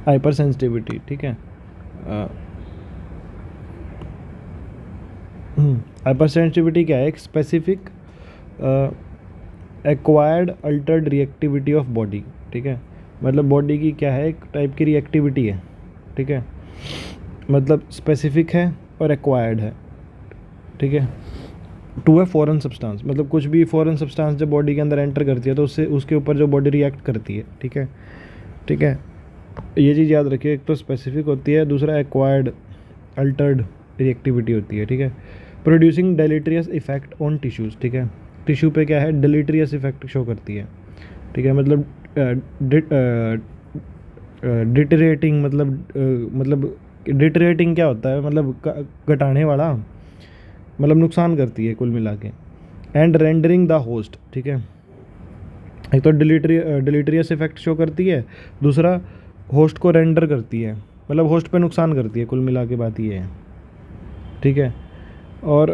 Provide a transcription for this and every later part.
Hyper sensitivity, ठीक है। Hyper sensitivity क्या है? एक specific acquired Altered reactivity of body, ठीक है। मतलब बॉडी की क्या है, एक टाइप की रिएक्टिविटी है, ठीक है। मतलब स्पेसिफिक है और एक्वायर्ड है, ठीक है। टू है फॉरेन सब्सटेंस, मतलब कुछ भी फॉरेन सब्सटेंस जब बॉडी के अंदर एंटर करती है तो उससे उसके ऊपर जो बॉडी रिएक्ट करती है, ठीक है, ठीक है। ये चीज़ याद रखिए, एक तो स्पेसिफिक होती है, दूसरा एक्वायर्ड अल्टर्ड रिएक्टिविटी होती है, ठीक है। प्रोड्यूसिंग डेलेटेरियस इफेक्ट ऑन टिश्यूज़, ठीक है। टिश्यू पे क्या है, डेलेटेरियस इफेक्ट शो करती है, ठीक है। मतलब डिटरेटिंग, मतलब डिटरेटिंग क्या होता है, मतलब घटाने वाला, मतलब नुकसान करती है कुल मिला के। एंड रेंडरिंग द होस्ट, ठीक है। एक तो डिलीटरियस इफेक्ट शो करती है, दूसरा होस्ट को रेंडर करती है, मतलब होस्ट पे नुकसान करती है, कुल मिला के बात ये है, ठीक है। और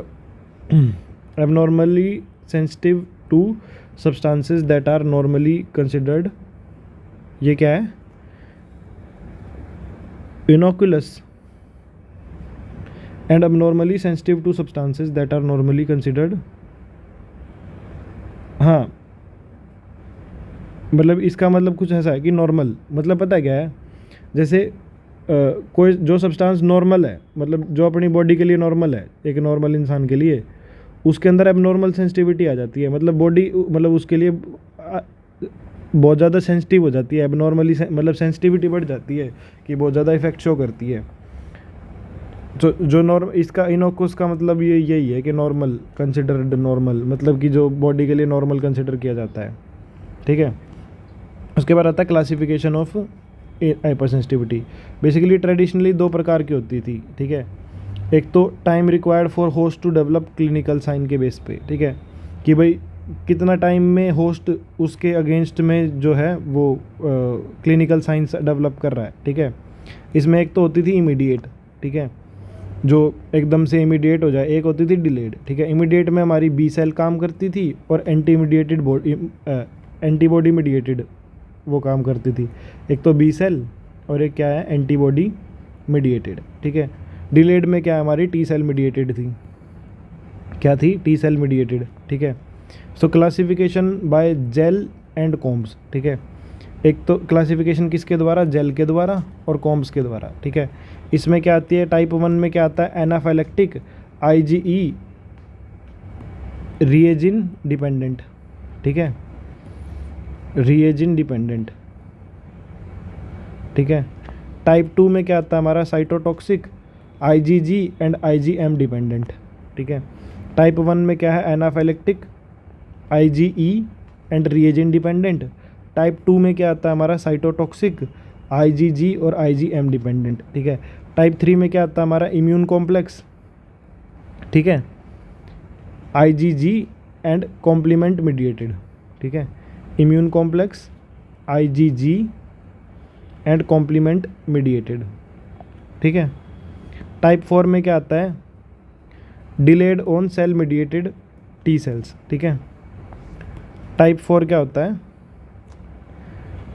abnormally sensitive to substances that are normally considered, ये क्या है, innocuous, and abnormally sensitive to substances that are normally considered, हाँ, मतलब इसका मतलब कुछ ऐसा है कि नॉर्मल, मतलब पता है क्या है, जैसे कोई जो सब्सटेंस नॉर्मल है, मतलब जो अपनी बॉडी के लिए नॉर्मल है, एक नॉर्मल इंसान के लिए, उसके अंदर एबनॉर्मल सेंसिटिविटी आ जाती है, मतलब बॉडी, मतलब उसके लिए बहुत ज़्यादा सेंसिटिव हो जाती है, एबनॉर्मली मतलब सेंसिटिविटी बढ़ जाती है कि बहुत ज़्यादा इफेक्ट शो करती है। तो जो नॉर्म इसका इनोकुस का मतलब ये यही है कि नॉर्मल कंसिडर्ड, नॉर्मल मतलब कि जो बॉडी के लिए नॉर्मल कंसिडर किया जाता है, ठीक है। उसके बाद आता है classification of hypersensitivity. Basically traditionally दो प्रकार की होती थी, ठीक है। एक तो time required for host to develop clinical sign के बेस पे, ठीक है, कि भाई कितना टाइम में होस्ट उसके अगेंस्ट में जो है वो क्लिनिकल साइंस डेवलप कर रहा है, ठीक है। इसमें एक तो होती थी इमीडिएट, ठीक है, जो एकदम से इमीडिएट हो जाए, एक होती थी डिलेड, ठीक है। इमीडिएट में हमारी बी सेल काम करती थी और एंटीबॉडी मीडिएटेड वो काम करती थी। एक तो बी सेल और एक क्या है, एंटीबॉडी मीडिएटेड, ठीक है। डिलेड में क्या हमारी टी सेल मीडिएटेड थी, क्या थी, टी सेल मीडिएटेड, ठीक है। So classification by Gell and Coombs, ठीक है। एक तो क्लासिफिकेशन किसके द्वारा, जेल के द्वारा और कॉम्ब्स के द्वारा, ठीक है। इसमें क्या आती है, टाइप 1 में क्या आता है, एनाफाइलेक्टिक, आईजीई, रिएजिन डिपेंडेंट, ठीक है, रिएजिन डिपेंडेंट, ठीक है। टाइप 2 में क्या आता है हमारा, cytotoxic, IgG and IgM dependent, ठीक है। टाइप 1 में क्या है, anaphylactic, IgE and reagin dependent. Type 2 में क्या आता है हमारा, साइटोटॉक्सिक, आईजीजी और आईजीएम डिपेंडेंट, ठीक है। टाइप 3 में क्या आता है हमारा, इम्यून कॉम्प्लेक्स, ठीक है, आईजीजी एंड कॉम्प्लीमेंट मीडिएटेड, ठीक है। Immune complex, IgG and complement mediated, ठीक है। टाइप 4 में क्या आता है, delayed on cell mediated T cells, ठीक है। टाइप 4 क्या होता है,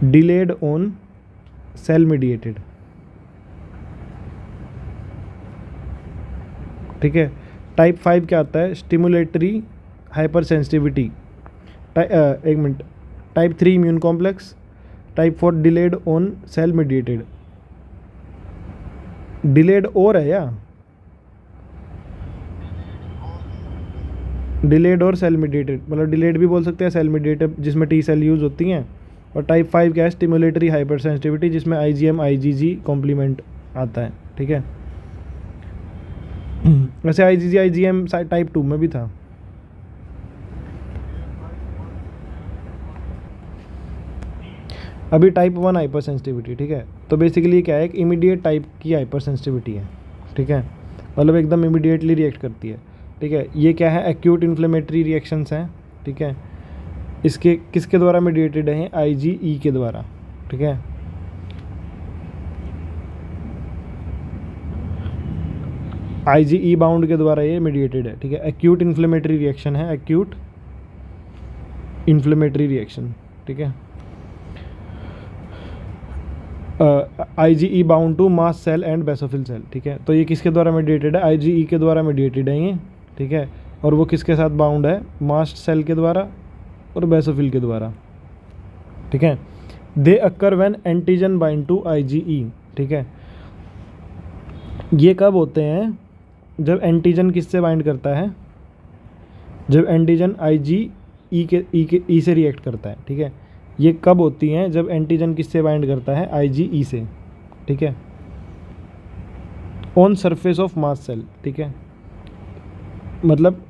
डिलेड ऑन सेल मीडिएटेड, ठीक है। टाइप 5 क्या आता है, स्टिमुलेटरी हाइपर सेंसिटिविटी, एक minute, type 3 immune complex, type 4 delayed on cell mediated, delayed और है या डिलेड और सेल मीडिएटेड, मतलब डिलेड भी बोल सकते हैं, सेल मीडिएटेड जिसमें टी सेल यूज़ होती हैं। और टाइप 5 क्या है, स्टिमुलेटरी हाइपर सेंसिटिविटी, जिसमें आईजीएम आईजीजी कॉम्प्लीमेंट आता है, ठीक है। वैसे आईजीजी आईजीएम टाइप 2 में भी था। अभी टाइप 1 हाइपर सेंसिटिविटी, ठीक है। तो बेसिकली क्या है, एक इमीडिएट टाइप की हाइपर सेंसिटिविटी है, ठीक है, मतलब एकदम इमीडिएटली रिएक्ट करती है, ठीक है। ये क्या है, एक्यूट इन्फ्लेमेटरी रिएक्शंस हैं, ठीक है। इसके किसके द्वारा मीडिएटेड हैं, आईजीई के द्वारा, ठीक है। आईजीई बाउंड के द्वारा ये मीडिएटेड है, ठीक है। एक्यूट इन्फ्लेमेटरी रिएक्शन है, एक्यूट इन्फ्लेमेटरी रिएक्शन, ठीक है। IgE bound to mast cell and basophil cell, ठीक है। तो ये किसके द्वारा मेडिएटेड है? IgE के द्वारा मेडिएटेड है ये, ठीक है। और वो किसके साथ बाउंड है? मास्ट सेल के द्वारा और बेसोफिल के द्वारा, ठीक है। They occur when antigen bind to IgE, ठीक है। ये कब होते हैं? जब एंटीजन किससे बाइंड करता है? जब एंटीजन IgE से रिएक्ट करता है, ठीक है। ये कब होती हैं? जब एंटीजन किससे बाइंड करता है? IgE से, ठीक है। On surface of mast cell, ठीक है। मतलब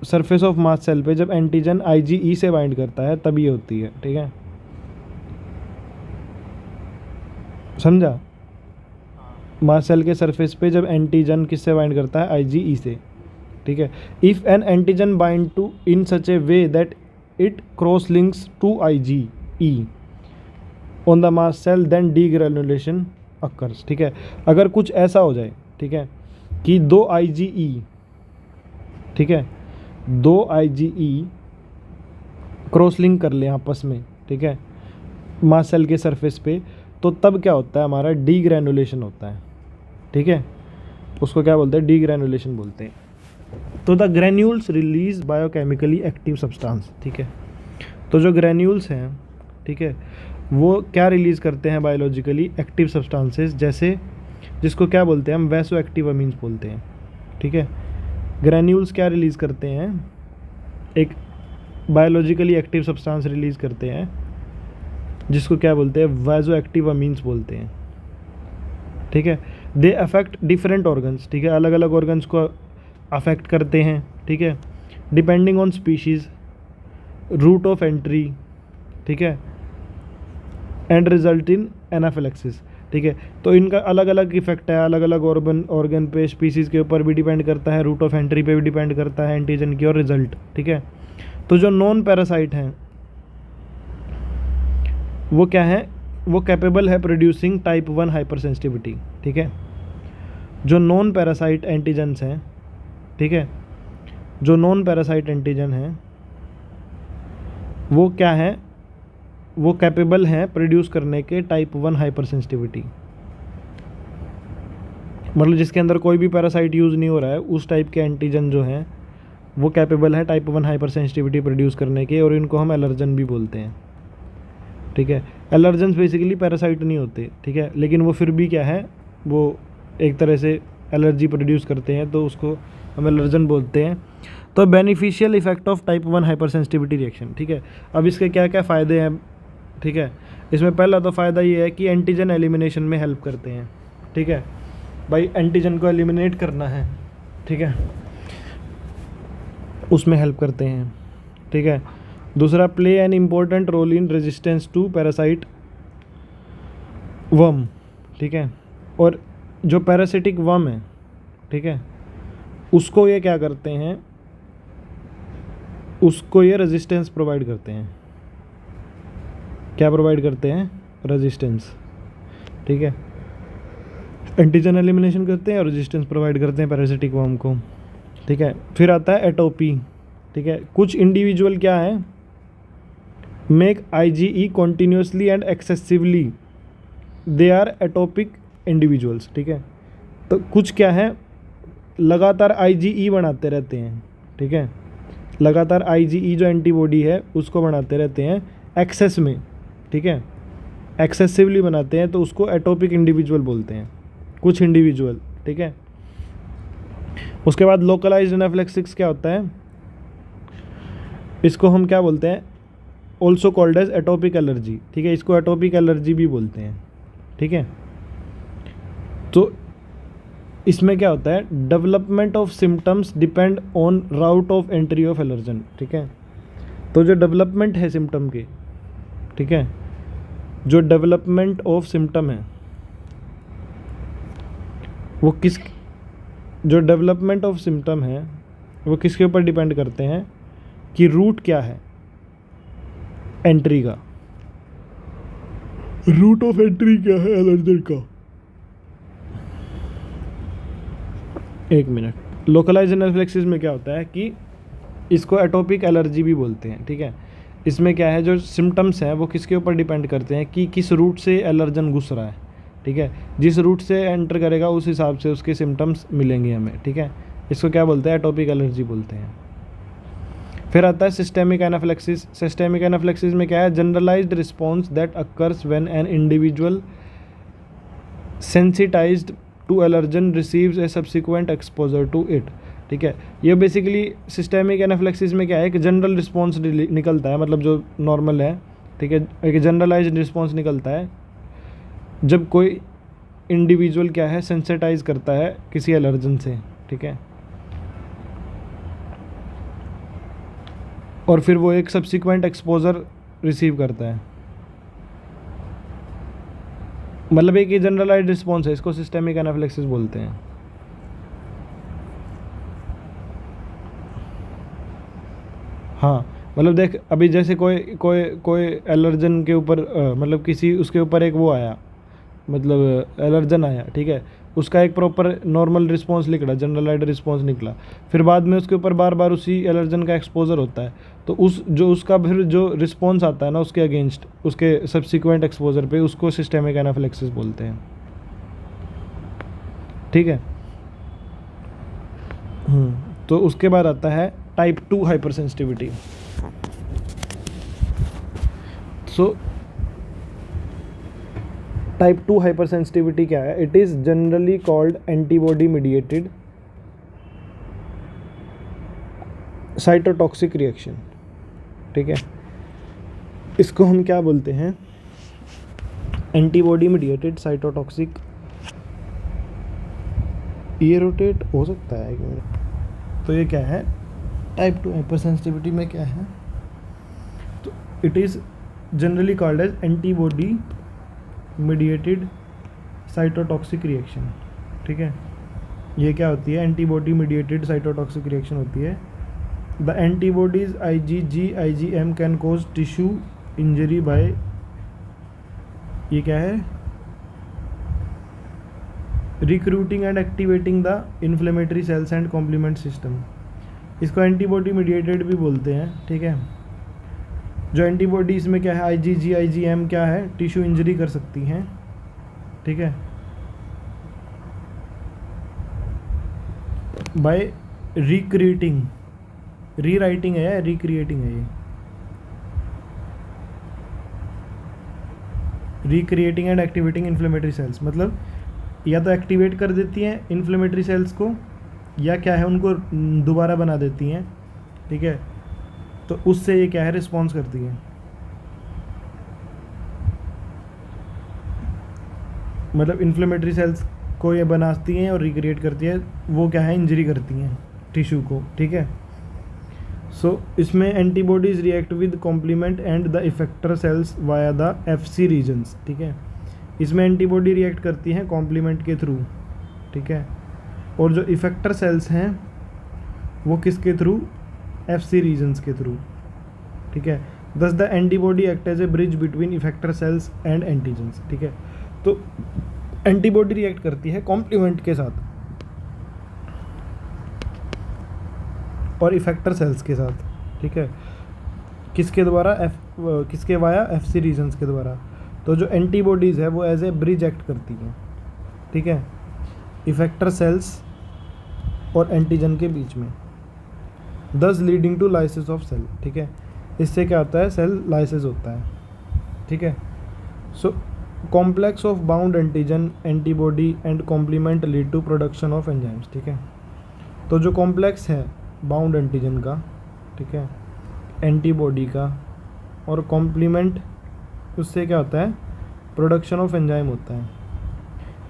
सरफेस ऑफ मास्ट सेल पे जब एंटीजन IgE से बाइंड करता है तब ये होती है, ठीक है। समझा? मास्ट सेल के सरफेस पे जब एंटीजन किससे बाइंड करता है? IgE से, ठीक है। If an antigen bind to in such a way that it cross links to IgE on the mast cell then degranulation occurs, ठीक है। अगर कुछ ऐसा हो जाए, ठीक है, कि दो IgE, ठीक है, दो IgE क्रॉस लिंक कर ले आपस में, ठीक है, मास्ट सेल के सरफेस पे, तो तब क्या होता है? हमारा डीग्रेनुलेशन होता है, ठीक है। उसको क्या बोलते हैं? डीग्रेनुलेशन बोलते हैं। तो the granules release biochemically active substance, ठीक है। तो जो ग्रेन्यूल्स हैं, ठीक है, वो क्या रिलीज़ करते हैं? बायोलॉजिकली एक्टिव सब्सटेंसेस, जैसे जिसको क्या बोलते हैं हम? वैसो एक्टिव अमीन्स बोलते हैं, ठीक है। ग्रेन्यूल्स क्या रिलीज़ करते हैं? एक बायोलॉजिकली एक्टिव सब्सटेंस रिलीज़ करते हैं जिसको क्या बोलते हैं? वैसो एक्टिव अमीन्स बोलते हैं, ठीक है। दे अफेक्ट डिफरेंट ऑर्गन्स, ठीक है, अलग अलग ऑर्गन्स को अफेक्ट करते हैं, ठीक है, depending on species, route of entry, ठीक है, एंड रिजल्ट इन एनाफिलैक्सिस, ठीक है। तो इनका अलग अलग इफेक्ट है, अलग अलग ऑर्गन पे, स्पीसीज़ के ऊपर भी डिपेंड करता है, रूट ऑफ एंट्री पे भी डिपेंड करता है, एंटीजन की और रिजल्ट, ठीक है। तो जो नॉन पैरासाइट हैं वो क्या है? वो कैपेबल है प्रोड्यूसिंग टाइप 1 हाइपर सेंसिटिविटी, ठीक है। जो नॉन पैरासाइट एंटीजन्स हैं, ठीक है, जो नॉन पैरासाइट एंटीजन हैं वो क्या है? वो कैपेबल हैं प्रोड्यूस करने के टाइप 1 हाइपर सेंसिटिविटी, मतलब जिसके अंदर कोई भी पैरासाइट यूज़ नहीं हो रहा है, उस टाइप के एंटीजन जो हैं वो कैपेबल है टाइप 1 हाइपर सेंसिटिविटी प्रोड्यूस करने के, और इनको हम एलर्जन भी बोलते हैं, ठीक है। एलर्जेंस बेसिकली पैरासाइट नहीं होते, ठीक है, लेकिन वो फिर भी क्या है? वो एक तरह से एलर्जी प्रोड्यूस करते हैं, तो उसको हम एलर्जन बोलते हैं। तो beneficial effect of type 1 hyper sensitivity reaction, ठीक है। अब इसके क्या क्या फ़ायदे हैं, ठीक है। इसमें पहला तो फ़ायदा ये है कि एंटीजन एलिमिनेशन में हेल्प करते हैं, ठीक है। भाई एंटीजन को एलिमिनेट करना है, ठीक है, उसमें हेल्प करते हैं, ठीक है। दूसरा, play an important role in resistance to parasite worm, ठीक है। और जो पैरासिटिक वर्म है, ठीक है, उसको ये क्या करते हैं? उसको ये रेजिस्टेंस प्रोवाइड करते हैं। क्या प्रोवाइड करते हैं? रेजिस्टेंस, ठीक है। एंटीजन एलिमिनेशन करते हैं और रेजिस्टेंस प्रोवाइड करते हैं पैरासिटिक वर्म को, ठीक है। फिर आता है एटोपी, ठीक है। कुछ इंडिविजुअल क्या है? Make IgE continuously and excessively, they are atopic individuals, ठीक है। तो कुछ क्या है? लगातार IgE बनाते रहते हैं, ठीक है, लगातार IgE जो एंटीबॉडी है उसको बनाते रहते हैं एक्सेस में, ठीक है, एक्सेसिवली बनाते हैं, तो उसको एटोपिक इंडिविजुअल बोलते हैं, कुछ इंडिविजुअल, ठीक है। उसके बाद लोकलाइज्ड एनाफिलैक्सिस क्या होता है? इसको हम क्या बोलते हैं? Also called as atopic allergy, ठीक है, इसको एटोपिक एलर्जी भी बोलते हैं, ठीक है। तो इसमें क्या होता है? Development of symptoms depend on route of entry of allergen, ठीक है। तो जो डेवलपमेंट है सिम्टम के, ठीक है, जो डेवलपमेंट ऑफ सिम्टम है वो जो डेवलपमेंट ऑफ सिम्टम है वो किसके ऊपर डिपेंड करते हैं? कि रूट क्या है एंट्री का, रूट ऑफ एंट्री क्या है एलर्जन का। एक मिनट। लोकलाइज्ड एनाफिलैक्सिस में क्या होता है कि इसको एटोपिक एलर्जी भी बोलते हैं, ठीक है। इसमें क्या है? जो सिम्टम्स हैं वो किसके ऊपर डिपेंड करते हैं? कि किस रूट से एलर्जन घुस रहा है, ठीक है, जिस रूट से एंटर करेगा उस हिसाब से उसके सिम्टम्स मिलेंगे हमें, ठीक है। इसको क्या बोलते हैं, एटोपिक एलर्जी बोलते हैं। फिर आता है सिस्टेमिक एनाफिलेक्सिस। सिस्टेमिक एनाफिलेक्सिस में क्या है, generalised response that occurs when an individual sensitised to allergen receives a subsequent exposure to it, ठीक है। ये बेसिकली सिस्टेमिक एनाफिलेक्सिस में क्या है, एक जनरल रिस्पॉन्स निकलता है, मतलब जो नॉर्मल है, ठीक है, एक जनरलाइज्ड रिस्पॉन्स निकलता है जब कोई इंडिविजुअल क्या है, सेंसिटाइज करता है किसी एलर्जन से, ठीक है, और फिर वो एक सब्सिक्वेंट एक्सपोजर रिसीव करता है, मतलब एक जनरलाइज्ड रिस्पॉन्स है, इसको सिस्टेमिक एनाफिलेक्सिस बोलते हैं। हाँ, मतलब देख, अभी जैसे कोई कोई कोई एलर्जन के ऊपर मतलब किसी उसके ऊपर एक वो आया, मतलब एलर्जन आया, ठीक है, उसका एक प्रॉपर नॉर्मल रिस्पॉन्स निकला, जनरलाइज्ड रिस्पॉन्स निकला, फिर बाद में उसके ऊपर बार बार उसी एलर्जन का एक्सपोजर होता है, तो उसका फिर जो रिस्पॉन्स आता है ना उसके अगेंस्ट, उसके सब्सिक्वेंट एक्सपोजर पे, उसको सिस्टेमिक एनाफिलेक्सिस बोलते हैं, ठीक है। तो उसके बाद आता है type 2 hyper sensitivity. So type 2 hyper sensitivity क्या है, it is generally called antibody mediated cytotoxic reaction, ठीक है। इसको हम क्या बोलते हैं, एंटीबॉडी मीडिएटेड साइटोटॉक्सिक, ये रोटेट हो सकता है एक मिनट। तो ये क्या है, टाइप 2 हाइपर सेंसिटिविटी में क्या है, तो it is generally called as antibody mediated cytotoxic reaction, ठीक है। ये क्या होती है, एंटीबॉडी मीडिएटेड साइटोटॉक्सिक रिएक्शन होती है। The antibodies IgG IgM can cause tissue injury by, ये क्या है, recruiting and activating the inflammatory cells and complement system. इसको एंटीबॉडी मीडिएटेड भी बोलते हैं, ठीक है। जो एंटीबॉडी इसमें क्या है, IgG IgM क्या है, टिश्यू इंजरी कर सकती हैं, ठीक है, बाय रिक्रिएटिंग, रीराइटिंग है या रिक्रिएटिंग है, ये recreating and activating inflammatory cells, मतलब या तो एक्टिवेट कर देती हैं इन्फ्लेमेटरी सेल्स को, या क्या है, उनको दोबारा बना देती हैं, ठीक है। तो उससे ये क्या है, रिस्पॉन्स करती है, मतलब इन्फ्लेमेटरी सेल्स को ये बनाती हैं और रिक्रिएट करती है, वो क्या है, इंजरी करती हैं टिश्यू को, ठीक है। सो इसमें antibodies react with complement and the effector cells via the FC regions, ठीक है। इसमें एंटीबॉडी रिएक्ट करती हैं कॉम्प्लीमेंट के थ्रू, ठीक है, और जो इफेक्टर सेल्स हैं वो किसके थ्रू, FC रीजन्स के थ्रू, ठीक है। Thus the antibody act as a bridge between effector cells and antigens, ठीक है। तो एंटीबॉडी रिएक्ट करती है कॉम्प्लीमेंट के साथ और इफेक्टर सेल्स के साथ, ठीक है, किसके द्वारा, किसके वाया, FC रीजन्स के द्वारा। तो जो एंटीबॉडीज़ है वो एज ए ब्रिज एक्ट करती हैं, ठीक है, इफेक्टर सेल्स और एंटीजन के बीच में, thus leading to lysis of cell, ठीक है। इससे क्या होता है, सेल लाइसिस होता है, ठीक है। So complex of bound antigen antibody and complement lead to production of enzymes, ठीक है। तो जो कॉम्प्लेक्स है बाउंड एंटीजन का, ठीक है, एंटीबॉडी का और कॉम्प्लीमेंट, उससे क्या होता है, प्रोडक्शन ऑफ एंजाइम होता है,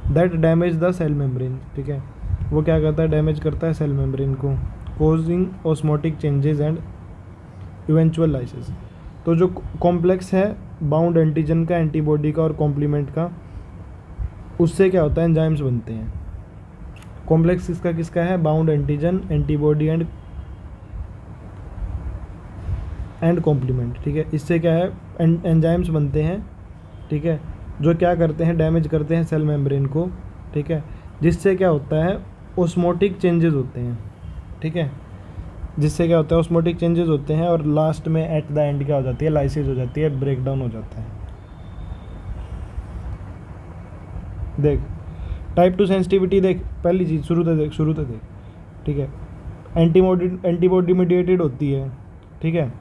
that damage the cell membrane, ठीक है। वो क्या करता है, डैमेज करता है सेल मेम्ब्रेन को, causing osmotic changes and eventual lysis. तो जो कॉम्प्लेक्स है बाउंड एंटीजन का, एंटीबॉडी का और कॉम्प्लीमेंट का, उससे क्या होता है, एंजाइम्स बनते हैं। कॉम्प्लेक्स किसका किसका है, bound antigen, antibody and complement, ठीक है। इससे क्या है, एंजाइम्स बनते हैं, ठीक है, जो क्या करते हैं, डैमेज करते हैं सेल मेम्ब्रेन को, ठीक है, जिससे क्या होता है, ऑस्मोटिक चेंजेस होते हैं, ठीक है, जिससे क्या होता है, ऑस्मोटिक चेंजेस होते हैं और लास्ट में एट द एंड क्या हो जाती है, लाइसिस हो जाती है, ब्रेक डाउन हो जाता है। देख टाइप 2 सेंसिटिविटी देख, पहली चीज़ शुरू से देख, ठीक है। एंटीबॉडी मीडिएटेड होती है, ठीक है।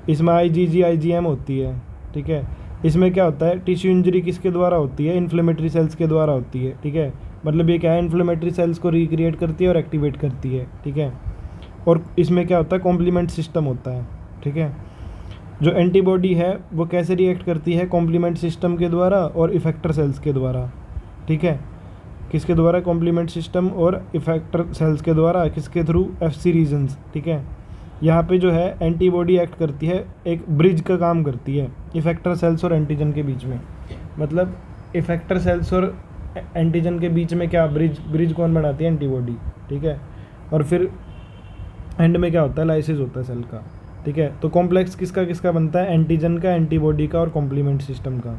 इसमें IgG IgM होती है, ठीक है। इसमें क्या होता है, टिश्यू इंजरी किसके द्वारा होती है, इन्फ्लेमेटरी सेल्स के द्वारा होती है, ठीक है। मतलब ये क्या है, इन्फ्लेमेटरी सेल्स को रिक्रिएट करती है और एक्टिवेट करती है, ठीक है। और इसमें क्या होता है, कॉम्प्लीमेंट सिस्टम होता है, ठीक है। जो एंटीबॉडी है वो कैसे रिएक्ट करती है, कॉम्प्लीमेंट सिस्टम के द्वारा और इफेक्टर सेल्स के द्वारा, ठीक है। किसके द्वारा, कॉम्प्लीमेंट सिस्टम और इफेक्टर सेल्स के द्वारा, किसके थ्रू, FC रीजन्स, ठीक है। यहाँ पे जो है एंटीबॉडी एक्ट करती है, एक ब्रिज का काम करती है इफेक्टर सेल्स और एंटीजन के बीच में। मतलब इफेक्टर सेल्स और एंटीजन के बीच में क्या ब्रिज कौन बनाती है, एंटीबॉडी, ठीक है। और फिर एंड में क्या होता है, लाइसिस होता है सेल का, ठीक है। तो कॉम्प्लेक्स किसका बनता है, एंटीजन का, एंटीबॉडी का और कॉम्प्लीमेंट सिस्टम का,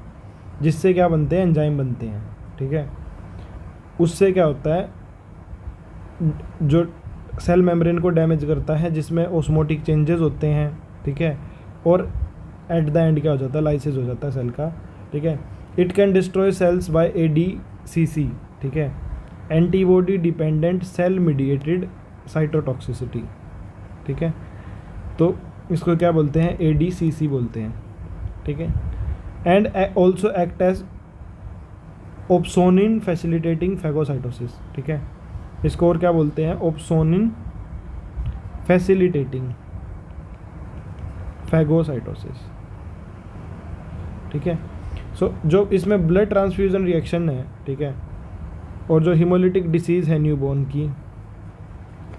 जिससे क्या बनते हैं, एंजाइम बनते हैं, ठीक है। उससे क्या होता है, जो सेल मेम्ब्रेन को डैमेज करता है, जिसमें ऑस्मोटिक चेंजेस होते हैं, ठीक है। और एट द एंड क्या हो जाता है, लाइसिस हो जाता है सेल का, ठीक है। It can destroy cells by ADCC, ठीक है, antibody dependent cell mediated cytotoxicity, ठीक है। तो इसको क्या बोलते हैं, ADCC बोलते हैं, ठीक है। And also act as opsonin facilitating phagocytosis, ठीक है। इसको और क्या बोलते हैं, ओप्सोनिन फैसिलिटेटिंग फैगोसाइटोसिस, ठीक है। सो जो इसमें ब्लड ट्रांसफ्यूजन रिएक्शन है, ठीक है, और जो हीमोलिटिक डिसीज़ है न्यूबॉर्न की,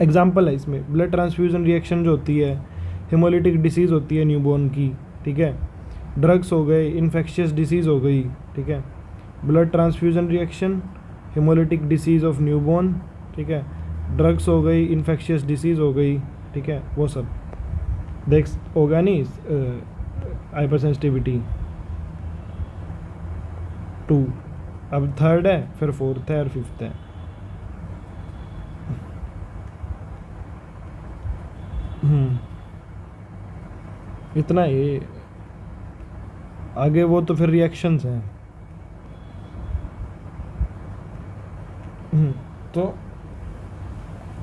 एग्जाम्पल है इसमें ब्लड ट्रांसफ्यूजन रिएक्शन जो होती है, हीमोलिटिक डिसीज़ होती है न्यूबॉर्न की, ठीक है। ड्रग्स हो गए, इन्फेक्शियस डिसीज़ हो गई, ठीक है। Blood transfusion reaction, haemolytic disease of newborn, ठीक है। ड्रग्स हो गई, इन्फेक्शियस डिसीज़ हो गई, ठीक है, वो सब देख होगा नहीं। हाइपर सेंसिटिविटी 2, अब थर्ड है, फिर फोर्थ है और फिफ्थ है। इतना ये आगे वो तो फिर रिएक्शंस हैं। तो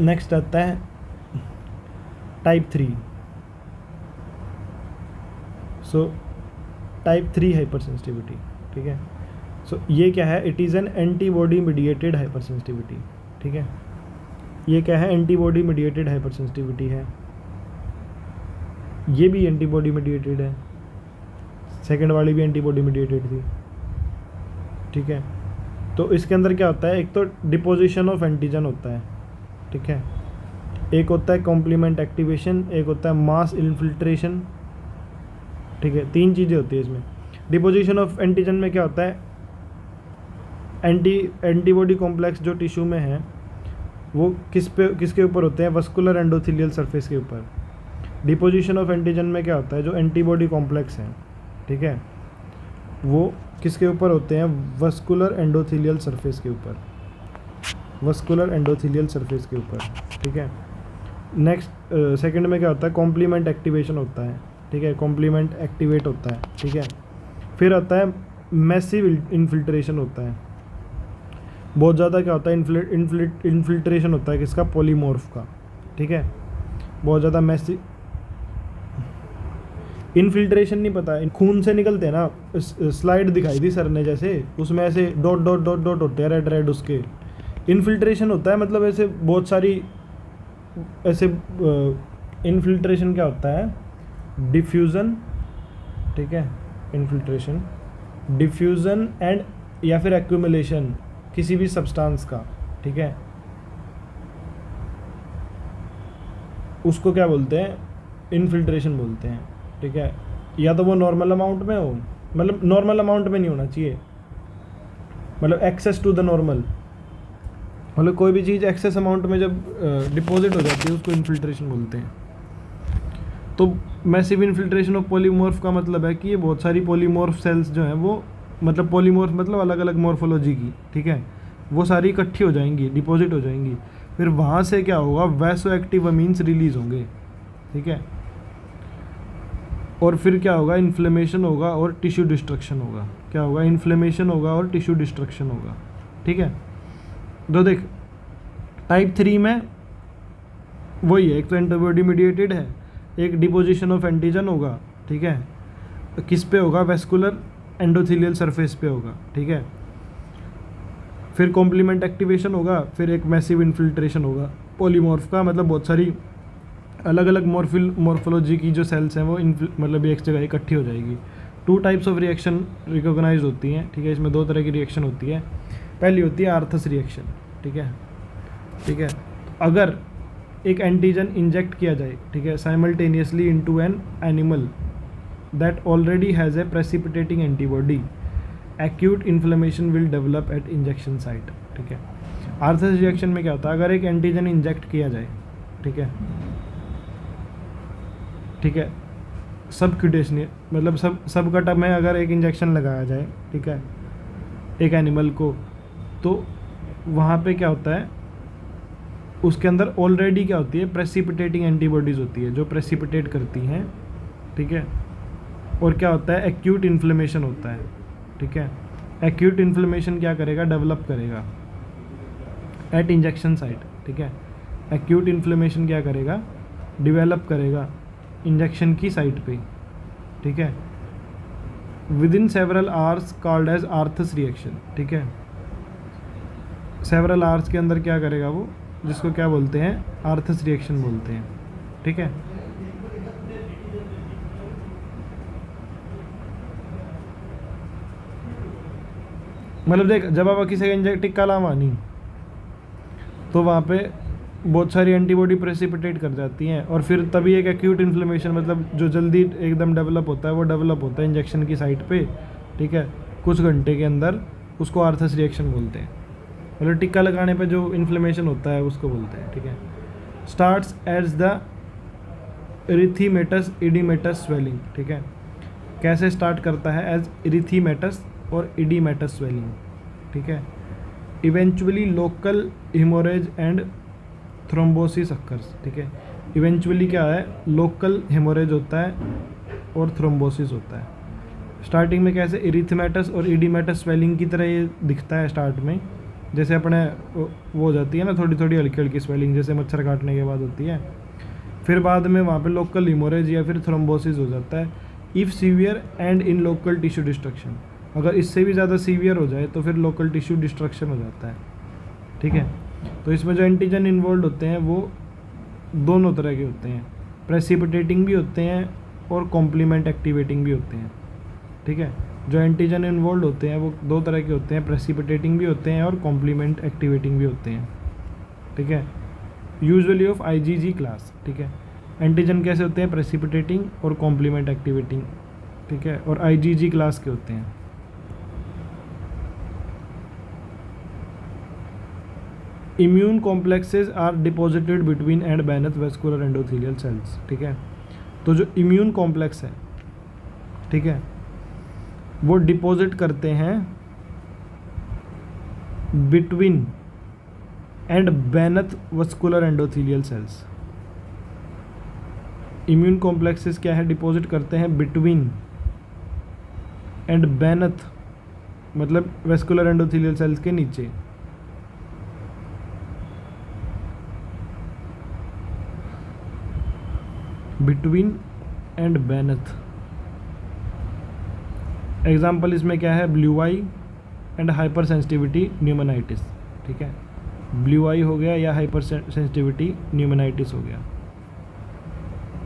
नेक्स्ट आता है type 3। So type 3 hyper sensitivity, ठीक है। सो ये क्या है, it is an antibody mediated hyper sensitivity, ठीक है। ये क्या है, एंटीबॉडी मीडिएटेड हाइपर सेंसिटिविटी है। ये भी एंटीबॉडी मीडिएटेड है, सेकंड वाली भी एंटीबॉडी मीडिएटेड थी, ठीक है। तो इसके अंदर क्या होता है, एक तो डिपोजिशन ऑफ एंटीजन होता है, ठीक है। एक होता है कॉम्प्लीमेंट एक्टिवेशन, एक होता है मास इन्फिल्ट्रेशन, ठीक है। 3 चीज़ें होती है इसमें। डिपोजिशन ऑफ एंटीजन में क्या होता है, एंटीबॉडी कॉम्प्लेक्स जो टिश्यू में है वो किसके ऊपर होते हैं, वस्कुलर एंडोथेलियल सरफेस के ऊपर। डिपोजिशन ऑफ एंटीजन में क्या होता है, जो एंटीबॉडी कॉम्प्लेक्स हैं, ठीक है, वो किसके ऊपर होते हैं, वस्कुलर एंडोथेलियल सरफेस के ऊपर, वस्कुलर एंडोथेलियल सरफेस के ऊपर, ठीक है। नेक्स्ट सेकंड में क्या होता है, कॉम्प्लीमेंट एक्टिवेशन होता है, ठीक है, कॉम्प्लीमेंट एक्टिवेट होता है, ठीक है। फिर आता है मैसिव इन्फिल्ट्रेशन होता है, बहुत ज़्यादा क्या होता है, इन्फिल्ट्रेशन होता है किसका, पॉलीमॉर्फ का, ठीक है। बहुत ज़्यादा मैसिव इन्फिल्ट्रेशन नहीं पता, खून से निकलते हैं ना, स्लाइड दिखाई थी सर ने जैसे, उसमें ऐसे डॉट डॉट डॉट डॉट होते हैं, रेड रेड, उसके इन्फिल्ट्रेशन होता है। मतलब ऐसे बहुत सारी ऐसे इन्फिल्ट्रेशन क्या होता है, डिफ्यूज़न, ठीक है, इन्फिल्ट्रेशन, डिफ्यूज़न एंड या फिर एक्यूमुलेशन किसी भी सब्सटेंस का, ठीक है, उसको क्या बोलते हैं, इन्फिल्ट्रेशन बोलते हैं, ठीक है। या तो वो नॉर्मल अमाउंट में हो, मतलब नॉर्मल अमाउंट में नहीं होना चाहिए, मतलब एक्सेस टू द नॉर्मल, मतलब कोई भी चीज़ एक्सेस अमाउंट में जब डिपॉजिट हो जाती है उसको इन्फिल्ट्रेशन बोलते हैं। तो मैसिव इन्फिल्ट्रेशन ऑफ पॉलीमॉर्फ का मतलब है कि ये बहुत सारी पॉलीमॉर्फ सेल्स जो हैं वो, मतलब पॉलीमॉर्फ मतलब अलग अलग मॉर्फोलॉजी की, ठीक है, वो सारी इकट्ठी हो जाएंगी, डिपॉजिट हो जाएंगी। फिर वहाँ से क्या होगा, वैसो एक्टिव अमीन्स रिलीज़ होंगे, ठीक है। और फिर क्या होगा, इन्फ्लेमेशन होगा और टिश्यू डिस्ट्रक्शन होगा। क्या होगा, इन्फ्लेमेशन होगा और टिश्यू डिस्ट्रक्शन होगा, ठीक है। तो देख टाइप 3 में वही है, एक तो एंटीबॉडी मीडिएटेड है, एक डिपोजिशन ऑफ एंटीजन होगा, ठीक है, किस पे होगा, वेस्कुलर एंडोथेलियल सरफेस पे होगा, ठीक है। फिर कॉम्प्लीमेंट एक्टिवेशन होगा, फिर एक मैसिव इन्फिल्ट्रेशन होगा पॉलीमॉर्फ का, मतलब बहुत सारी अलग अलग मॉर्फोलॉजी की जो सेल्स हैं वो मतलब एक जगह इकट्ठी हो जाएगी। 2 टाइप्स ऑफ रिएक्शन रिकॉग्नाइज होती हैं, ठीक है। इसमें 2 तरह की रिएक्शन होती है। पहली होती है आर्थस रिएक्शन, ठीक है, ठीक है। अगर एक एंटीजन इंजेक्ट किया जाए, ठीक है, simultaneously into an animal that already has a precipitating antibody, acute inflammation will develop at injection site, ठीक है। आर्थस रिएक्शन में क्या होता है, अगर एक एंटीजन इंजेक्ट किया जाए, ठीक है, ठीक है, सबक्यूटेशनियस मतलब सब कटअप में अगर एक इंजेक्शन लगाया जाए, ठीक है, एक एनिमल को, तो वहाँ पे क्या होता है, उसके अंदर ऑलरेडी क्या होती है, प्रेसिपिटेटिंग एंटीबॉडीज़ होती है जो प्रेसिपिटेट करती हैं, ठीक है। और क्या होता है, एक्यूट इन्फ्लेमेशन होता है, ठीक है। एक्यूट इन्फ्लेमेशन क्या करेगा, डेवलप करेगा एट इंजेक्शन साइट, ठीक है। एक्यूट इन्फ्लेमेशन क्या करेगा, डेवलप करेगा इंजेक्शन की साइट पे, ठीक है, within several hours called as Arthus reaction, ठीक है। सेवरल आवर्स के अंदर क्या करेगा वो, जिसको क्या बोलते हैं, आर्थस रिएक्शन बोलते हैं, ठीक है। मतलब देख, जब आप किसी का इंजेक्ट टिक्का लावानी तो वहाँ पे बहुत सारी एंटीबॉडी प्रेसिपिटेट कर जाती हैं, और फिर तभी एक एक्यूट इन्फ्लेमेशन, मतलब जो जल्दी एकदम डेवलप होता है वो डेवलप होता है इंजेक्शन की साइट पे, ठीक है, कुछ घंटे के अंदर, उसको आर्थस रिएक्शन बोलते हैं। मतलब टिक्का लगाने पे जो इन्फ्लेमेशन होता है उसको बोलते हैं, ठीक है। स्टार्ट्स एज द इरिथीमेटस इडीमेटस स्वेलिंग, ठीक है। कैसे स्टार्ट करता है, एज इरिथीमेटस और इडीमेटस स्वेलिंग, ठीक है। Eventually local haemorrhage and thrombosis occurs, ठीक है। इवेंचुअली क्या है, लोकल हेमोरेज होता है और थ्रोम्बोसिस होता है। स्टार्टिंग में कैसे, इरिथमेटस और इडीमेटस स्वेलिंग की तरह ये दिखता है स्टार्ट में, जैसे अपने वो हो जाती है ना थोड़ी थोड़ी हल्की हल्की स्वेलिंग, जैसे मच्छर काटने के बाद होती है। फिर बाद में वहाँ पे लोकल हेमोरेज या फिर थ्रोम्बोसिस हो जाता है। If severe and in local tissue destruction, अगर इससे भी ज़्यादा सीवियर हो जाए तो फिर लोकल टिश्यू डिस्ट्रक्शन हो जाता है, ठीक है। तो इसमें जो एंटीजन इन्वॉल्व होते हैं वो दोनों तरह के होते हैं, प्रेसिपिटेटिंग भी होते हैं और कॉम्प्लीमेंट एक्टिवेटिंग भी होते हैं, ठीक है। जो एंटीजन इन्वॉल्व होते हैं वो 2 तरह के होते हैं, प्रेसिपिटेटिंग भी होते हैं और कॉम्प्लीमेंट एक्टिवेटिंग भी होते हैं, ठीक है। यूजुअली ऑफ आईजीजी क्लास, ठीक है। एंटीजन कैसे होते हैं, प्रेसिपिटेटिंग और कॉम्प्लीमेंट एक्टिवेटिंग, ठीक है, और आईजीजी क्लास के होते हैं। Immune complexes are deposited between and beneath vascular endothelial cells, ठीक है। तो जो इम्यून कॉम्प्लेक्स है, ठीक है, वो डिपॉजिट करते हैं between and beneath vascular endothelial cells. Immune complexes क्या है, डिपॉजिट करते हैं बिटवीन एंड बेनेथ, मतलब वेस्कुलर एंडोथेलियल सेल्स के नीचे। बिटवीन एंड बेनेथ, एग्जाम्पल इसमें क्या है, blue eye and hypersensitivity pneumonitis, ठीक है। ब्लू आई हो गया या हाइपर सेंसिटिविटी न्यूमोनाइटिस हो गया।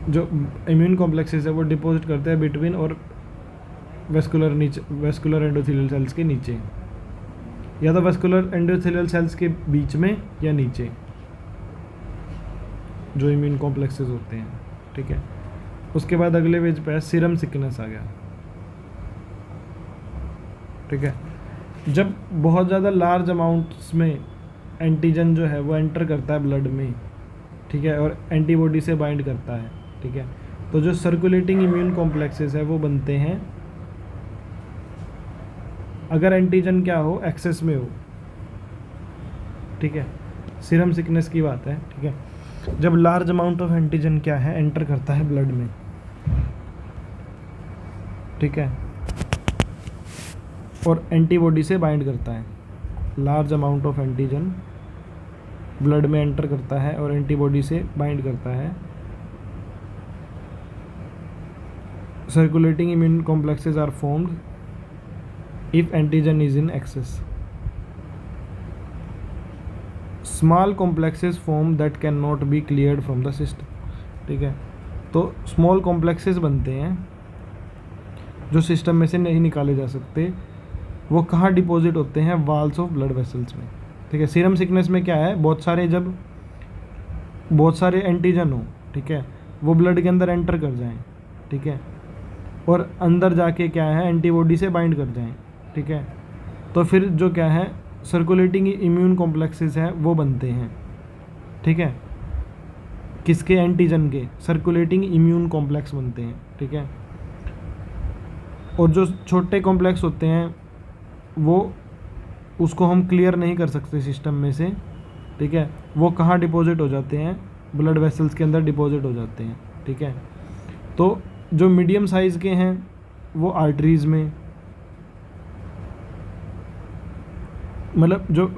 जो इम्यून कॉम्प्लेक्सेस है वो डिपॉजिट करते हैं बिटवीन और वेस्कुलर एंडोथेलियल सेल्स के नीचे, या तो वेस्कुलर एंडोथेलियल सेल्स के बीच में या नीचे, जो इम्यून कॉम्प्लेक्सेस होते हैं, ठीक है। उसके बाद अगले पेज पे सीरम सिकनेस आ गया, ठीक है। जब बहुत ज़्यादा लार्ज अमाउंट्स में एंटीजन जो है वो एंटर करता है ब्लड में, ठीक है, और एंटीबॉडी से बाइंड करता है, ठीक है, तो जो सर्कुलेटिंग इम्यून कॉम्प्लेक्सेस है वो बनते हैं अगर एंटीजन क्या हो, एक्सेस में हो, ठीक है। सीरम सिकनेस की बात है, ठीक है। जब लार्ज अमाउंट ऑफ एंटीजन क्या है, एंटर करता है ब्लड में, ठीक है, और एंटीबॉडी से बाइंड करता है, large amount of antigen blood में एंटर करता है और एंटीबॉडी से बाइंड करता है, circulating immune complexes are formed if antigen is in excess. Small complexes form that can not be cleared from the system. ठीक है, तो स्मॉल कॉम्प्लेक्सेस बनते हैं जो सिस्टम में से नहीं निकाले जा सकते। वो कहाँ डिपॉजिट होते हैं? वॉल्स ऑफ ब्लड वेसल्स में। ठीक है, सीरम सिकनेस में क्या है, जब बहुत सारे एंटीजन हो, ठीक है, वो ब्लड के अंदर एंटर कर जाएं, ठीक है, और अंदर जाके क्या है, एंटीबॉडी से बाइंड कर जाएं, ठीक है, तो फिर जो क्या है, सर्कुलेटिंग इम्यून कॉम्प्लेक्सेस हैं वो बनते हैं। ठीक है, किसके? एंटीजन के सर्कुलेटिंग इम्यून कॉम्प्लेक्स बनते हैं। ठीक है, और जो छोटे कॉम्प्लेक्स होते हैं वो उसको हम क्लियर नहीं कर सकते सिस्टम में से। ठीक है, वो कहाँ डिपॉजिट हो जाते हैं? ब्लड वेसल्स के अंदर डिपॉजिट हो जाते हैं। ठीक है, तो जो मीडियम साइज़ के हैं वो आर्टरीज़ में, मतलब जो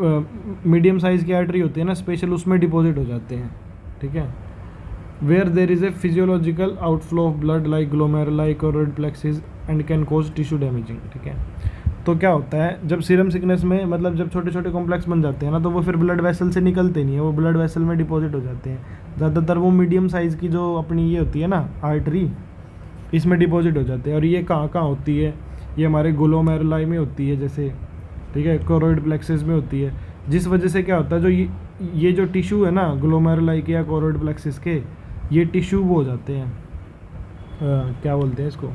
मीडियम साइज़ की आर्टरी होती है ना स्पेशल, उसमें डिपॉजिट हो जाते हैं। ठीक है, where there is a physiological outflow of blood like glomeruli choroid plexus and can cause tissue damaging. ठीक है, तो क्या होता है जब सीरम सिकनेस में, मतलब जब छोटे छोटे कॉम्प्लेक्स बन जाते हैं ना, तो वो फिर ब्लड वेसल से निकलते नहीं है, वो ब्लड वेसल में डिपॉजिट हो जाते हैं। ज़्यादातर वो मीडियम साइज़ की जो अपनी ये होती है ना आर्टरी, इसमें डिपॉजिट हो जाते हैं। और ये कहाँ कहाँ होती है? ये हमारे ग्लोमेरुलाई में होती है जैसे, ठीक है, कोरोइड प्लेक्सिस में होती है। जिस वजह से क्या होता है, जो ये जो टिश्यू है ना ग्लोमेरुलाई के या कोरोइड प्लेक्सिस के, ये टिश्यू वो हो जाते हैं, क्या बोलते हैं इसको,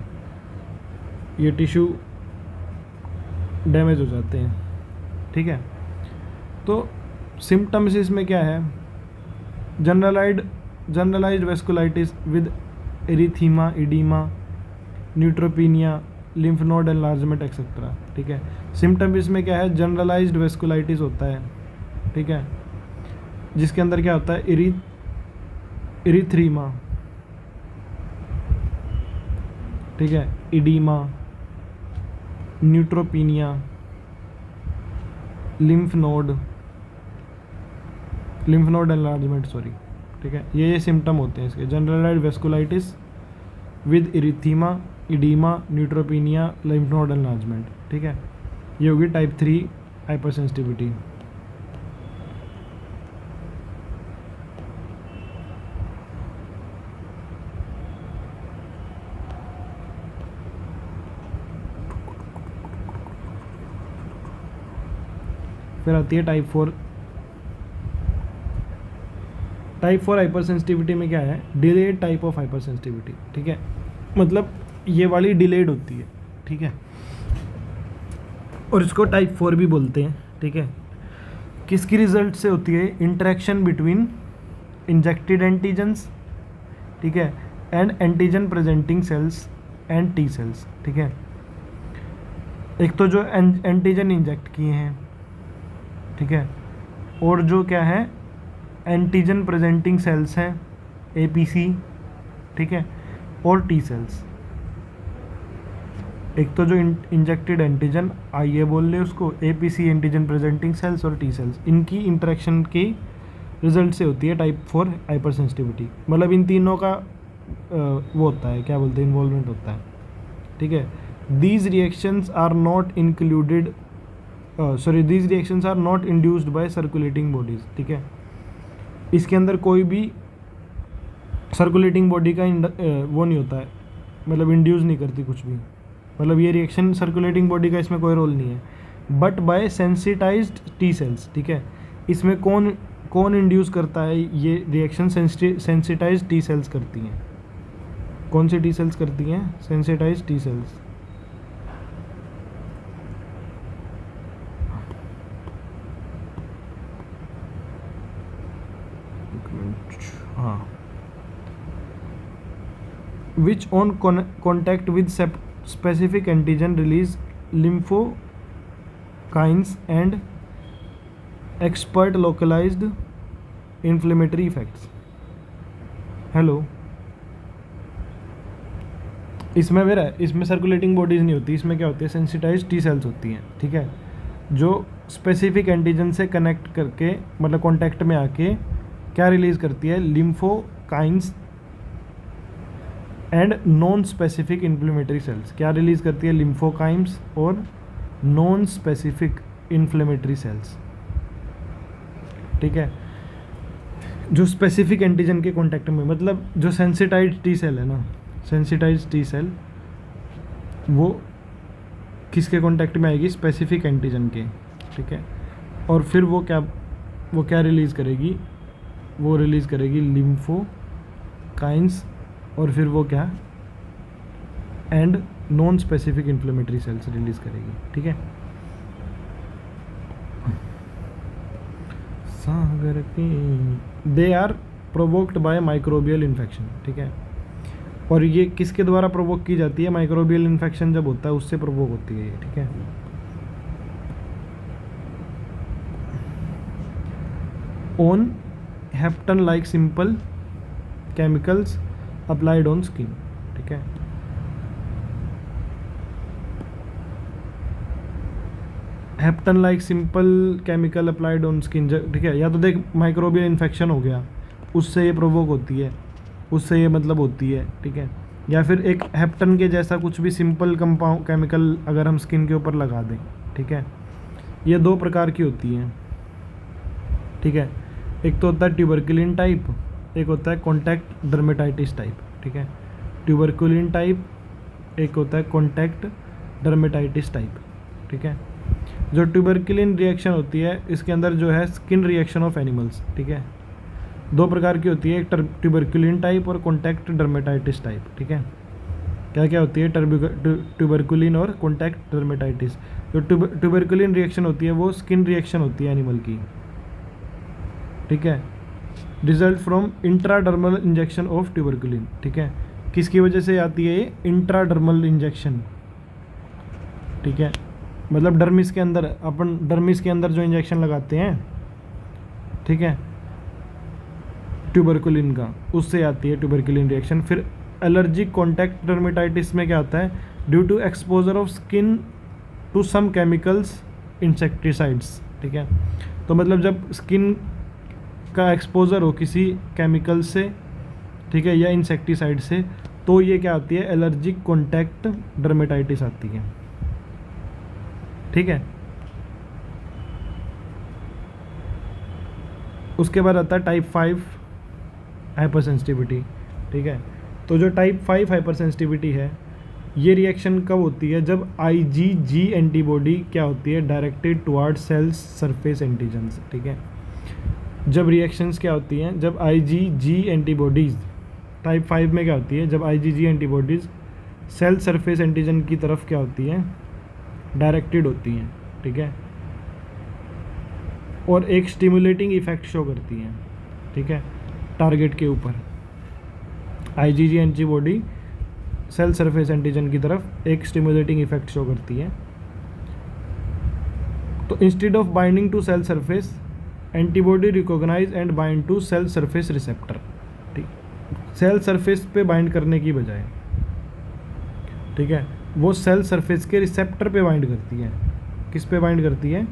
ये टिश्यू डैमेज हो जाते हैं। ठीक है, तो सिम्टम्स इसमें क्या है? Generalised vasculitis with erythema, oedema, neutropenia, lymph node enlargement etcetera. ठीक है, सिम्टम इसमें क्या है? जनरलाइज्ड वेस्कुलाइटिस होता है। ठीक है, जिसके अंदर क्या होता है? इरीथीमा, ठीक है, oedema, neutropenia, lymph node enlargement, sorry. ठीक है, ये सिम्टम होते हैं इसके, generalised vasculitis with erythema, oedema, neutropenia, lymph node enlargement. ठीक है, ये होगी टाइप 3 हाइपर सेंसिटिविटी। फिर आती है टाइप 4। टाइप 4 हाइपर सेंसिटिविटी में क्या है? Delayed type of hyper sensitivity. ठीक है, मतलब ये वाली डिलेड होती है। ठीक है, और इसको टाइप 4 भी बोलते हैं। ठीक है, किसकी रिजल्ट से होती है? इंटरेक्शन बिटवीन इंजेक्टेड एंटीजन्स, ठीक है, and antigen presenting sales and T cells. ठीक है, एक तो जो एंटीजन इंजेक्ट किए हैं, ठीक है, और जो क्या है एंटीजन प्रेजेंटिंग सेल्स हैं, एपीसी, ठीक है, और टी सेल्स। एक तो जो इंजेक्टेड एंटीजन, आइए बोल ले उसको, एपीसी एंटीजन प्रेजेंटिंग सेल्स और टी सेल्स, इनकी इंटरेक्शन की रिजल्ट से होती है टाइप 4 हाइपर सेंसिटिविटी। मतलब इन तीनों का वो होता है, क्या बोलते हैं, इन्वॉल्वमेंट होता है। ठीक है, these reactions are not included, these reactions are not induced by circulating bodies. ठीक है, इसके अंदर कोई भी सर्कुलेटिंग बॉडी का वो नहीं होता है, मतलब इंड्यूस नहीं करती कुछ भी, मतलब ये रिएक्शन सर्कुलेटिंग बॉडी का इसमें कोई रोल नहीं है, but by sensitised T cells. ठीक है, इसमें कौन इंड्यूस करता है? ये रिएक्शन सेंसिटाइज्ड टी सेल्स करती हैं। कौन सी टी सेल्स करती हैं? Sensitised T cells. हाँ, which on contact with specific antigen release lymphokines and expert localized inflammatory effects। Hello, इसमें मेरा इसमें सर्कुलेटिंग बॉडीज़ नहीं होती, इसमें क्या होती है? सेंसिटाइज्ड टी सेल्स होती हैं। ठीक है, जो स्पेसिफिक एंटीजन से कनेक्ट करके मतलब कॉन्टैक्ट में आके क्या रिलीज़ करती है, lymphokines and non specific inflammatory cells. क्या रिलीज़ करती है, लिम्फोकाइंस और नॉन स्पेसिफिक इन्फ्लेमेटरी सेल्स। ठीक है, जो स्पेसिफिक एंटीजन के कॉन्टैक्ट में, मतलब जो सेंसिटाइज टी सेल है ना, सेंसिटाइज टी सेल वो किसके कॉन्टैक्ट में आएगी, स्पेसिफिक एंटीजन के। ठीक है, और फिर वो क्या रिलीज़ करेगी, वो रिलीज़ करेगी लिम्फोकाइंस और फिर वो क्या, and non specific inflammatory cells release करेगी। ठीक है, सागर की they are provoked by microbial infection. ठीक है, और ये किसके द्वारा प्रोवोक की जाती है, माइक्रोबियल इन्फेक्शन जब होता है उससे प्रोवोक होती है ये। ठीक है, on hapten like simple chemicals applied on skin. ठीक है, hapten like simple chemical applied on skin. ठीक है, या तो देख माइक्रोबियल इन्फेक्शन हो गया उससे ये प्रोवोक होती है, उससे ये मतलब होती है। ठीक है, या फिर एक हेप्टन के जैसा कुछ भी सिंपल कंपाउंड केमिकल अगर हम स्किन के ऊपर लगा दें। ठीक है, ये दो प्रकार की होती हैं। ठीक है, एक तो होता है ट्यूबरकुलिन टाइप, एक होता है कॉन्टैक्ट डर्मेटाइटिस टाइप। ठीक है, ट्यूबरकुलिन टाइप, एक होता है कॉन्टैक्ट डर्मेटाइटिस टाइप। ठीक है, जो ट्यूबरकुलिन रिएक्शन होती है इसके अंदर जो है स्किन रिएक्शन ऑफ एनिमल्स। ठीक है, दो प्रकार की होती है, एक ट्यूबरकुलिन टाइप और कॉन्टैक्ट डर्मेटाइटिस टाइप। ठीक है, क्या क्या होती है, ट्यूबरकुलिन और कॉन्टैक्ट डर्मेटाइटिस। जो ट्यूबरकुलिन रिएक्शन होती है वो स्किन रिएक्शन होती है एनिमल की। ठीक है, result from intradermal injection of tuberculin. ठीक है, किसकी वजह से आती है ये, इंट्राडर्मल इंजेक्शन। ठीक है, मतलब डर्मिस के अंदर, अपन डर्मिस के अंदर जो इंजेक्शन लगाते हैं, ठीक है, ट्यूबरकुलिन का, उससे आती है ट्यूबरकुलिन रिएक्शन। फिर एलर्जिक कॉन्टैक्ट डर्मेटाइटिस में क्या होता है, due to exposure of skin to some chemicals insecticides. ठीक है, तो मतलब जब स्किन का एक्सपोजर हो किसी केमिकल से, ठीक है, या इंसेक्टिसाइड से, तो ये क्या आती है, एलर्जिक कॉन्टैक्ट डर्मेटाइटिस आती है। ठीक है, उसके बाद आता है टाइप 5 हाइपर सेंसिटिविटी। ठीक है, तो जो टाइप 5 हाइपर सेंसिटिविटी है ये रिएक्शन कब होती है, जब IgG एंटीबॉडी क्या होती है, directed toward cells surface antigens. ठीक है, जब रिएक्शंस क्या होती हैं, जब IgG एंटीबॉडीज़ टाइप 5 में क्या होती है, जब IgG antibodies cell surface antigen की तरफ क्या होती हैं, डायरेक्टेड होती हैं। ठीक है, और एक स्टिमुलेटिंग इफेक्ट शो करती हैं। ठीक है, टारगेट के ऊपर IgG antibody cell surface antigen की तरफ एक स्टिमुलेटिंग इफेक्ट शो करती है। तो instead of binding to cell surface, antibody recognise and bind to cell surface receptor. ठीक, सेल सरफेस पे बाइंड करने की बजाय, ठीक है, वो सेल सरफेस के रिसेप्टर पे बाइंड करती है। किस पे बाइंड करती है,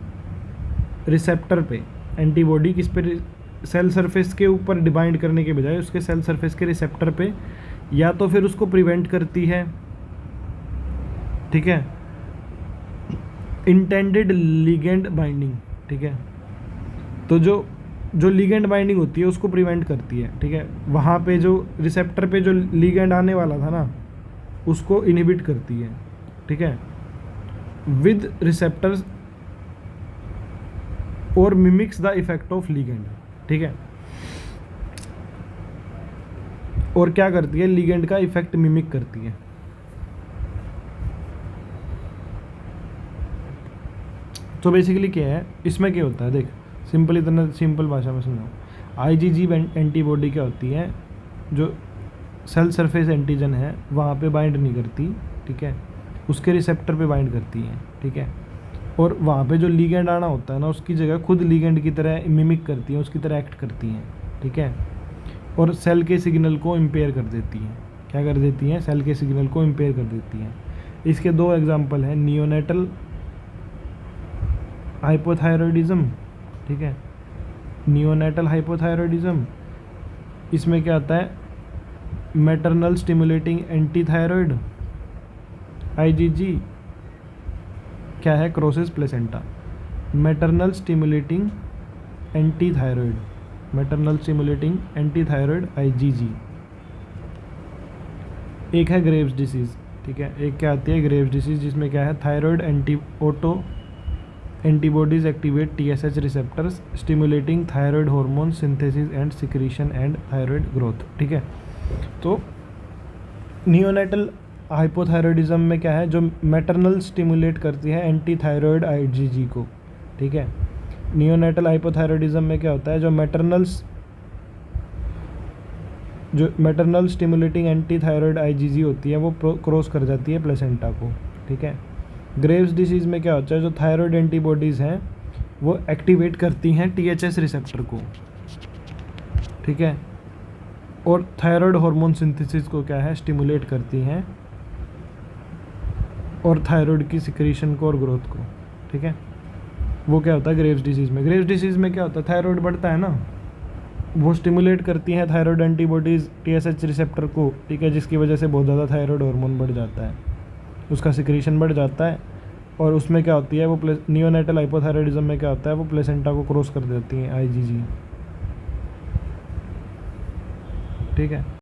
रिसेप्टर पे। एंटीबॉडी किस पे, सेल सरफेस के ऊपर बाइंड करने के बजाय उसके सेल सरफेस के रिसेप्टर पे, या तो फिर उसको प्रिवेंट करती है, ठीक है, इंटेंडेड लिगेंड बाइंडिंग। ठीक है, तो जो लिगेंड बाइंडिंग होती है उसको प्रिवेंट करती है। ठीक है, वहाँ पे जो रिसेप्टर पे जो लिगेंड आने वाला था ना उसको इनहिबिट करती है। ठीक है, विद रिसेप्टर्स और mimics the effect of ligand. ठीक है, और क्या करती है, लिगेंड का इफेक्ट मिमिक करती है। तो बेसिकली क्या है, इसमें क्या होता है, देख सिंपल, इतना सिंपल भाषा में समझाऊँ। IgG एंटीबॉडी क्या होती है, जो सेल सरफेस एंटीजन है वहाँ पे बाइंड नहीं करती। ठीक है, उसके रिसेप्टर पे बाइंड करती है। ठीक है, और वहाँ पे जो लिगेंड आना होता है ना उसकी जगह खुद लिगेंड की तरह मिमिक करती हैं, उसकी तरह एक्ट करती हैं। ठीक है, और सेल के सिग्नल को इम्पेयर कर देती हैं। क्या कर देती हैं, सेल के सिग्नल को इम्पेयर कर देती हैं। इसके दो एग्जांपल हैं, नियोनेटल हाइपोथायरॉयडिज्म, ठीक है, नियोनेटल हाइपोथायरॉयडिज्म, इसमें क्या आता है, maternal stimulating anti thyroid IgG, क्या है, crosses placenta, maternal stimulating anti thyroid, maternal stimulating anti thyroid IgG। एक है ग्रेव्स डिसीज़, ठीक है, एक क्या आती है, ग्रेव्स डिसीज़, जिसमें क्या है, thyroid antibodies activate TSH receptors stimulating thyroid hormone synthesis and secretion and thyroid growth, ठीक है। तो नियोनेटल हाइपोथायरॉयडिज्म में क्या है, जो मैटरनल स्टिमुलेट करती है एंटी थायराइड IgG को, ठीक है। नियोनेटल हाइपोथायरॉयडिज्म में क्या होता है, जो maternal stimulating anti thyroid IgG होती है वो क्रॉस कर जाती है प्लेसेंटा को, ठीक है। ग्रेव्स डिसीज़ में क्या होता है, जो थायराइड एंटीबॉडीज़ हैं वो एक्टिवेट करती हैं THS रिसेप्टर को, ठीक है, और थायराइड हार्मोन सिंथेसिस को क्या है, स्टिमुलेट करती हैं, और थायराइड की सिक्रीशन को और ग्रोथ को, ठीक है। वो क्या होता है ग्रेव्स डिसीज़ में। ग्रेव्स डिसीज़ में क्या होता है, थायराइड बढ़ता है ना, वो स्टिमुलेट करती हैं थायराइड एंटीबॉडीज़ TSH रिसेप्टर को, ठीक है, जिसकी वजह से बहुत ज़्यादा थायराइड हार्मोन बढ़ जाता है, उसका सिक्रीशन बढ़ जाता है, और उसमें क्या होती है, वो नियोनेटल हाइपोथायरॉयडिज्म में क्या होता है, वो प्लेसेंटा को क्रॉस कर देती हैं IgG, ठीक है।